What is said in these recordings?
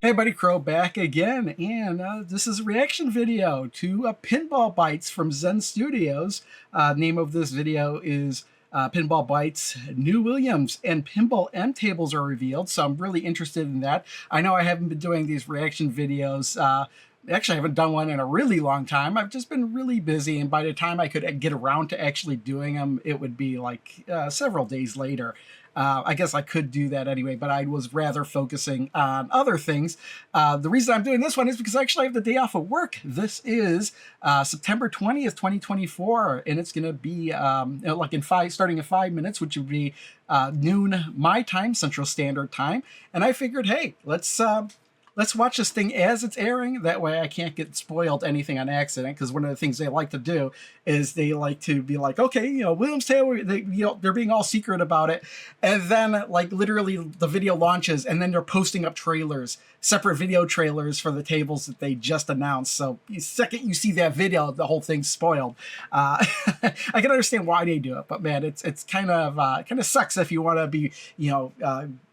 Hey buddy, Crow back again, and this is a reaction video to Pinball Bites from Zen Studios. Name of this video is Pinball Bites, New Williams, and Pinball M tables are revealed, so I'm really interested in that. I know I haven't been doing these reaction videos. Actually, I haven't done one in a really long time. I've just been really busy, and by the time I could get around to actually doing them, it would be like several days later. I guess I could do that anyway, but I was rather focusing on other things. The reason I'm doing this one is because I actually have the day off of work. This is September 20th, 2024, and it's going to be like starting in 5 minutes, which would be noon my time, Central Standard Time. And I figured, hey, let's watch this thing as it's airing. That way I can't get spoiled anything on accident, because one of the things they like to do is they like to be like, okay, Williams Taylor, they're being all secret about it. And then like literally the video launches and then they're posting up trailers, separate video trailers for the tables that they just announced. So the second you see that video, the whole thing's spoiled. I can understand why they do it, but man, it's kind of sucks if you want to be,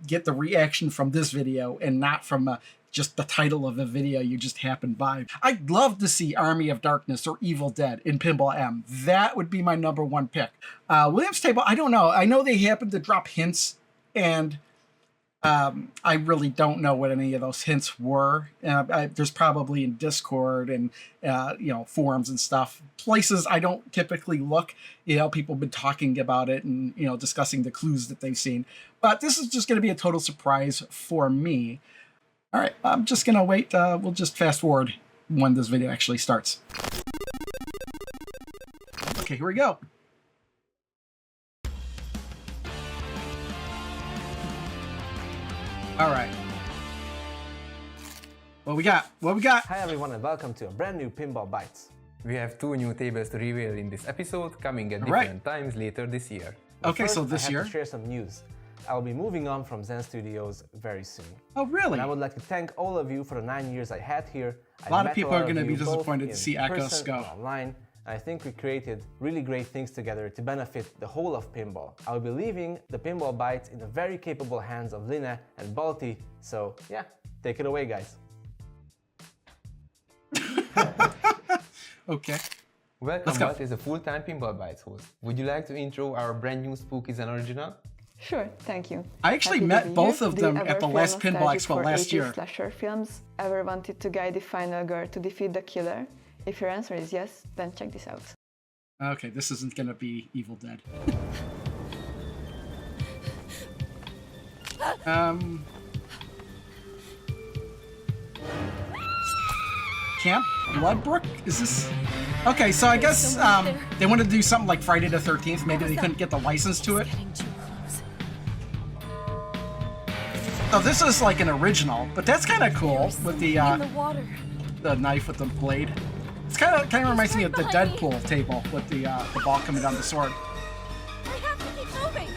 get the reaction from this video and not from just the title of the video you just happened by. I'd love to see Army of Darkness or Evil Dead in Pinball M. That would be my #1 pick. Williams Table, I don't know. I know they happen to drop hints, and I really don't know what any of those hints were. There's probably in Discord and forums and stuff, places I don't typically look. People have been talking about it and discussing the clues that they've seen. But this is just going to be a total surprise for me. All right, I'm just going to wait. We'll just fast forward when this video actually starts. Okay, here we go. All right. What we got? What we got? Hi everyone and welcome to a brand new Pinball Bites. We have 2 new tables to reveal in this episode, coming at different times later this year. Okay, so this year? I have to share some news. I'll be moving on from Zen Studios very soon. Oh, really? And I would like to thank all of you for the 9 years I had here. A lot of people are going to be disappointed to see Echoes go. Online. I think we created really great things together to benefit the whole of pinball. I'll be leaving the Pinball Bites in the very capable hands of Lina and Balti, so yeah, take it away, guys. Okay. Welcome, Balti is a full-time Pinball Bites host. Would you like to intro our brand new Spookies and Original? Sure, thank you. I actually met both of them at the last Pinball Expo last year. Slasher films ever wanted to guide the final girl to defeat the killer? If your answer is yes, then check this out. Okay, this isn't gonna be Evil Dead. Camp Bloodbrook? Is this? Okay, so I guess they wanted to do something like Friday the 13th. Maybe they couldn't get the license to it. Oh, this is like an original, but that's kind of cool with the knife with the blade. It's kind of reminds me of the Deadpool table with the ball coming down the sword. I have to keep moving.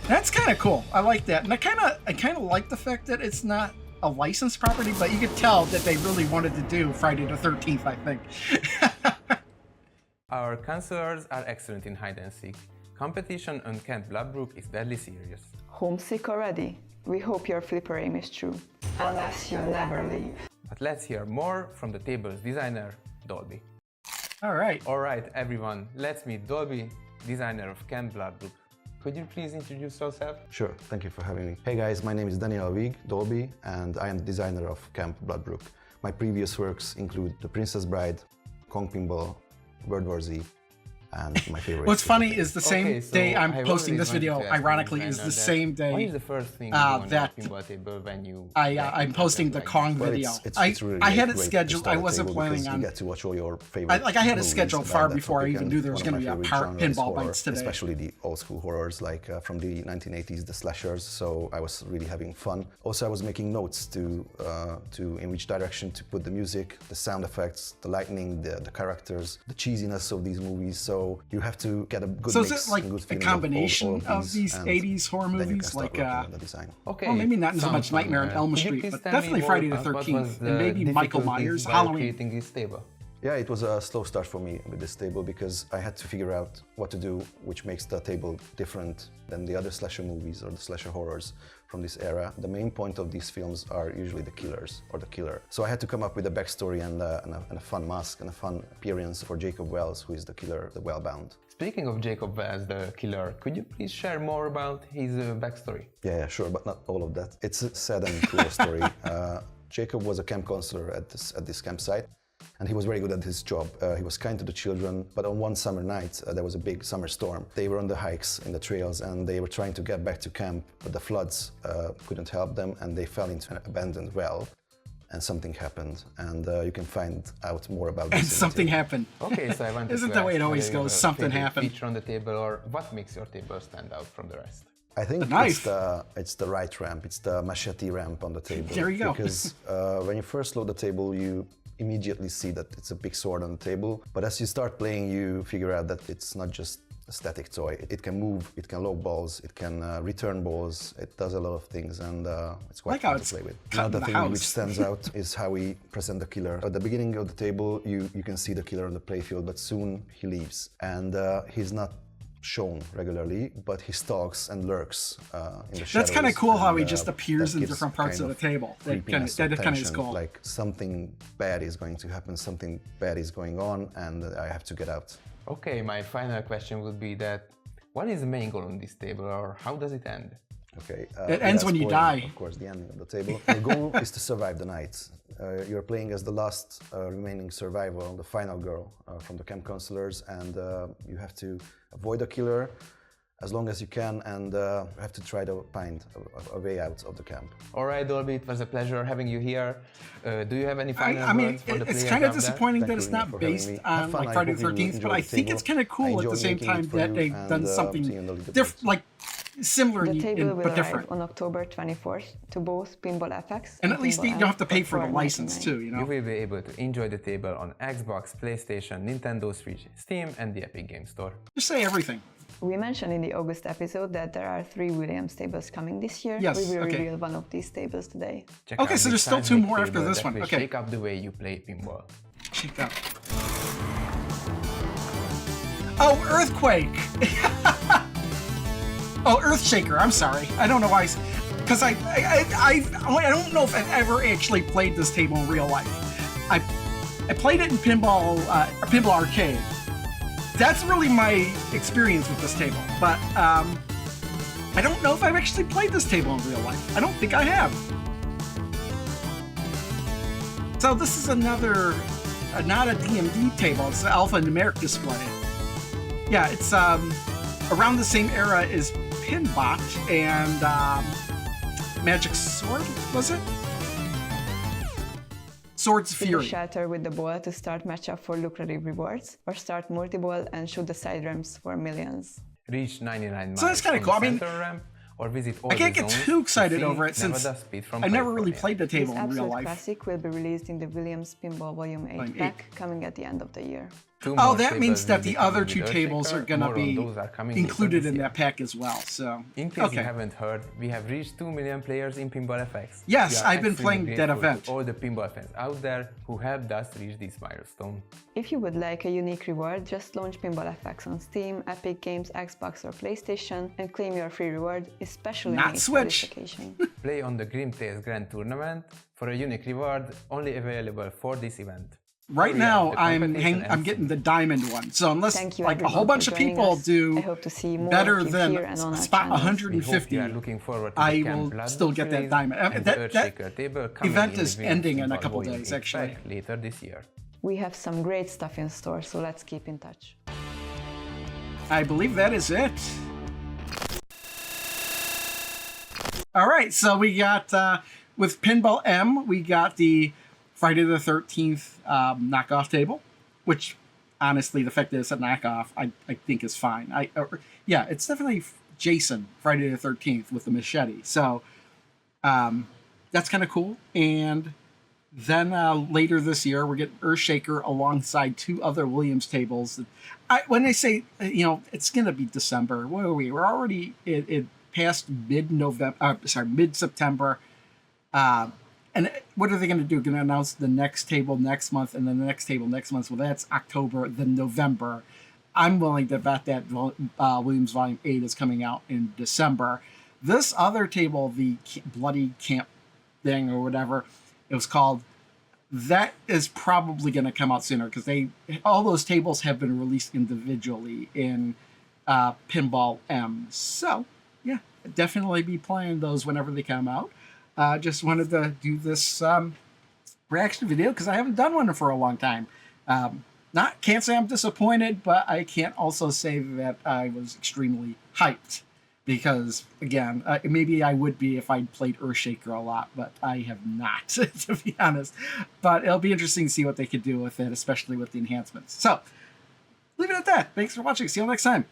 That's kind of cool. I like that, and I kind of like the fact that it's not a licensed property, but you could tell that they really wanted to do Friday the 13th. I think. Our counselors are excellent in hide and seek. Competition on Camp Bloodbrook is deadly serious. Homesick already? We hope your flipper aim is true. Unless you never leave. But let's hear more from the table's designer, Dolby. All right. All right, everyone, let's meet Dolby, designer of Camp Bloodbrook. Could you please introduce yourself? Sure, thank you for having me. Hey guys, my name is Daniel Wig, Dolby, and I am the designer of Camp Bloodbrook. My previous works include The Princess Bride, Kong Pinball, World War Z, and my favorite. What's funny is the same day I'm posting this video, ironically, is the same day what is the first thing you do on that the pinball table when you I'm posting the Kong video. It's really I had it great scheduled. I wasn't planning on. You get to watch all your favorite. I had it scheduled far before I even knew there was going to be a Pinball Bites today. Especially the old school horrors, like from the 1980s, the slashers. So I was really having fun. Also, I was making notes to in which direction to put the music, the sound effects, the lightning, the characters, the cheesiness of these movies. So you have to get a good so mix. So is it like a combination of these 80s horror movies? Like, okay, well, maybe not as much Nightmare on Elm Street, but definitely Friday the 13th, and maybe Michael Myers, Halloween. This table? Yeah, it was a slow start for me with this table because I had to figure out what to do, which makes the table different than the other slasher movies or the slasher horrors from this era. The main point of these films are usually the killers or the killer. So I had to come up with a backstory and a fun mask and a fun appearance for Jacob Wells, who is the killer, the Wellbound. Speaking of Jacob Wells, the killer, could you please share more about his backstory? Yeah, sure, but not all of that. It's a sad and cruel story. Jacob was a camp counselor at this campsite. And he was very good at his job. He was kind to the children, but on one summer night, there was a big summer storm. They were on the hikes in the trails and they were trying to get back to camp, but the floods couldn't help them and they fell into an abandoned well. And something happened, and you can find out more about this. And something happened. Okay, so I want to Isn't that the way it always goes? Something happened. Feature on the table, or what makes your table stand out from the rest? I think it's the right ramp. It's the machete ramp on the table. There you go. Because when you first load the table, you immediately see that it's a big sword on the table. But as you start playing, you figure out that it's not just a static toy. It can move, it can load balls, it can return balls. It does a lot of things, and it's quite fun to play with. Another thing which stands out is how we present the killer. At the beginning of the table, you can see the killer on the playfield, but soon he leaves. And he's not shown regularly, but he stalks and lurks in the shadows. That's kind of cool how he just appears in different parts of the table. That kind of is cool. Like something bad is going to happen, something bad is going on, and I have to get out. Okay, my final question would be that what is the main goal on this table, or how does it end? Okay. It ends when you die. Of course, the ending of the table. The goal is to survive the night. You're playing as the last remaining survivor, the final girl from the camp counselors, and you have to avoid the killer as long as you can, and you have to try to find a way out of the camp. All right, Dolby, it was a pleasure having you here. Do you have any final words for the players? It's kind of out there? disappointing that it's not based on like Friday the 13th, but I think it's kind of cool at the same time that they've done something different, like similar The table will but arrive different. on October 24th to both Pinball FX And at least you Pinball don't have to M pay for the $4.99. license too, you know? You will be able to enjoy the table on Xbox, PlayStation, Nintendo Switch, Steam, and the Epic Games Store. Just say everything. We mentioned in the August episode that there are 3 Williams tables coming this year. Yes, We will okay. reveal one of these tables today. Check Okay, out so this there's still 2 seismic more after table this that one. will Okay. shake up the way you play pinball. Check out. Oh, Earthquake! Oh, Earthshaker, I'm sorry. I don't know why. Because I don't know if I've ever actually played this table in real life. I played it in Pinball Arcade. That's really my experience with this table. But I don't know if I've actually played this table in real life. I don't think I have. So this is another, not a DMD table, it's an alphanumeric display. Yeah, it's around the same era as Pinbot and Magic Sword, was it? Sword's Hit the Fury. shelter with the ball to start matchup for lucrative rewards, or start multi-ball and shoot the side ramps for millions. Reach 99 miles So that's kinda from cool. I the mean, center ramp, or visit all I can't the get zones too to excited see over it since Nevada Speed from I never really California. played the This table in real absolute life. classic will be released in the Williams Pinball Volume 8 Volume 8. pack, coming at the end of the year. Two Oh, more that means tables that will the be coming other with 2 tables Earthshaker. are going to More on be those are coming later included this in year. that pack as well. So, In case you okay. haven't heard, we have reached 2 million players in Pinball FX. Yes, We are I've been extremely playing that grateful event. to all the pinball fans out there who helped us reach this milestone. If you would like a unique reward, just launch Pinball FX on Steam, Epic Games, Xbox or PlayStation and claim your free reward, especially Not made for Switch. this occasion. Play on the Grim Tales Grand Tournament for a unique reward only available for this event. Right Hurry up, now, the I'm competition ends getting the diamond one. So unless Thank you like a everyone whole for bunch of joining people us. do I hope to see more better of you than here and on our spot channels. We hope 150, you are looking forward to I the will Camp Blood still get that release diamond. and That- the that Earthshaker table coming event in is the Williams ending in a Pinball couple Volume days, 8 actually. pack later this year. We have some great stuff in store, so let's keep in touch. I believe that is it. All right, so we got, with Pinball M, we got the Friday the 13th knockoff table, which honestly, the fact that it's a knockoff, I think is fine. Yeah, it's definitely Jason, Friday the 13th with the machete. So that's kind of cool. And then later this year, we're getting Earthshaker alongside 2 other Williams tables. When I say, it's going to be December, where are we? We're already past mid-September. And And what are they going to do? Going to announce the next table next month, and then the next table next month? Well, that's October, then November. I'm willing to bet that Williams Volume 8 is coming out in December. This other table, the Bloody Camp thing or whatever it was called, that is probably going to come out sooner because all those tables have been released individually in Pinball M. So, yeah, definitely be playing those whenever they come out. Just wanted to do this reaction video because I haven't done one for a long time. Can't say I'm disappointed, but I can't also say that I was extremely hyped. Because, again, maybe I would be if I'd played Earthshaker a lot, but I have not, to be honest. But it'll be interesting to see what they could do with it, especially with the enhancements. So, leave it at that. Thanks for watching. See you next time.